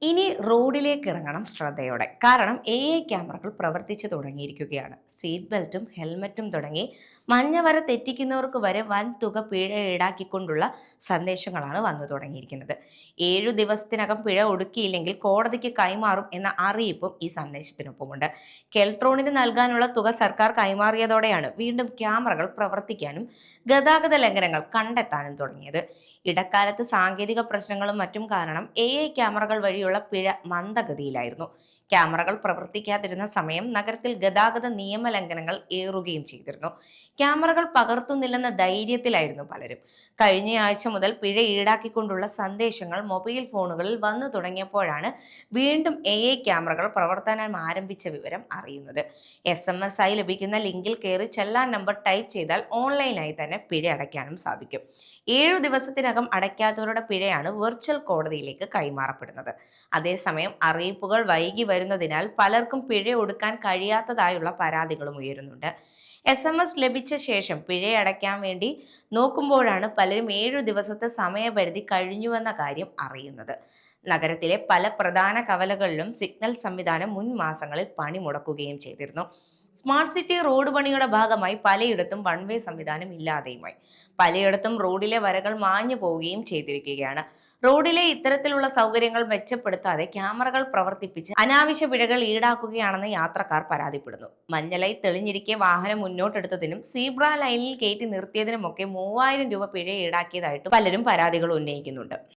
ഇനി റോഡിലേക്ക് ഇറങ്ങണം ശ്രദ്ധയോടെ. കാരണം ക്യാമറകൾ പ്രവർത്തിച്ചു തുടങ്ങിയിരിക്കുകയാണ്. സീറ്റ് ബെൽറ്റും ഹെൽമറ്റും തുടങ്ങി മഞ്ഞ വര തെറ്റിക്കുന്നവർക്ക് വരെ വൻ തുക പിഴ ഈടാക്കിക്കൊണ്ടുള്ള സന്ദേശങ്ങളാണ് വന്നു തുടങ്ങിയിരിക്കുന്നത്. 7 ദിവസത്തിനകം പിഴ ഒടുക്കിയില്ലെങ്കിൽ കോടതിക്ക് കൈമാറും എന്ന അറിയിപ്പും ഈ സന്ദേശത്തിനൊപ്പമുണ്ട്. കെൽട്രോണിന് നൽകാനുള്ള തുക സർക്കാർ കൈമാറിയതോടെയാണ് വീണ്ടും ക്യാമറകൾ പ്രവർത്തിക്കാനും ഗതാഗത ലംഘനങ്ങൾ കണ്ടെത്താനും തുടങ്ങിയത്. ഇടക്കാലത്ത് സാങ്കേതിക പ്രശ്നങ്ങളും മറ്റും കാരണം ക്യാമറകൾ വഴിയുള്ള പിഴ മന്ദഗതിയിലായിരുന്നു. ക്യാമറകൾ പ്രവർത്തിക്കാതിരുന്ന സമയം നഗരത്തിൽ ഗതാഗത നിയമലംഘനങ്ങൾ ഏറുകയും ചെയ്തിരുന്നു. ക്യാമറകൾ പകർത്തുന്നില്ലെന്ന ധൈര്യത്തിലായിരുന്നു പലരും. കഴിഞ്ഞയാഴ്ച മുതൽ പിഴ ഈടാക്കിക്കൊണ്ടുള്ള സന്ദേശങ്ങൾ മൊബൈൽ ഫോണുകളിൽ വന്നു തുടങ്ങിയപ്പോഴാണ് വീണ്ടും ക്യാമറകൾ പ്രവർത്തനം ആരംഭിച്ച വിവരം അറിയുന്നത്. SMS ആയി ലഭിക്കുന്ന ലിങ്കിൽ കയറി ചെല്ലാൻ നമ്പർ ടൈപ്പ് ചെയ്താൽ ഓൺലൈനായി തന്നെ പിഴ അടയ്ക്കാനും സാധിക്കും. 7 ദിവസത്തിനകം അടയ്ക്കാത്തവരുടെ പിഴയാണ് വെർച്വൽ കോടതിയിലേക്ക് കൈമാറപ്പെടുന്നത്. അതേസമയം അറിയിപ്പുകൾ വൈകി വരുന്നതിനാൽ പലർക്കും പിഴ ഒടുക്കാൻ കഴിയാത്തതായുള്ള പരാതികളും ഉയരുന്നുണ്ട്. SMS ലഭിച്ച ശേഷം പിഴയടയ്ക്കാൻ വേണ്ടി നോക്കുമ്പോഴാണ് പലരും 7 ദിവസത്തെ സമയപരിധി കഴിഞ്ഞുവെന്ന കാര്യം അറിയുന്നത്. നഗരത്തിലെ പല പ്രധാന കവലകളിലും സിഗ്നൽ സംവിധാനം മുൻ മാസങ്ങളിൽ പണിമുടക്കുകയും ചെയ്തിരുന്നു. സ്മാർട്ട് സിറ്റി റോഡ് പണിയുടെ ഭാഗമായി പലയിടത്തും വൺ വേ സംവിധാനം ഇല്ലാതെയുമായി. പലയിടത്തും റോഡിലെ വരകൾ മാഞ്ഞു പോവുകയും ചെയ്തിരിക്കുകയാണ്. റോഡിലെ ഇത്തരത്തിലുള്ള സൗകര്യങ്ങൾ മെച്ചപ്പെടുത്താതെ ക്യാമറകൾ പ്രവർത്തിപ്പിച്ച് അനാവശ്യ പിഴകൾ ഈടാക്കുകയാണെന്ന് യാത്രക്കാർ പരാതിപ്പെടുന്നു. മഞ്ഞലൈ തെളിഞ്ഞിരിക്കെ വാഹനം മുന്നോട്ടെടുത്തതിനും സീബ്ര ലൈനിൽ കയറ്റി നിർത്തിയതിനുമൊക്കെ 3000 രൂപ പിഴ ഈടാക്കിയതായിട്ട് പലരും പരാതികൾ ഉന്നയിക്കുന്നുണ്ട്.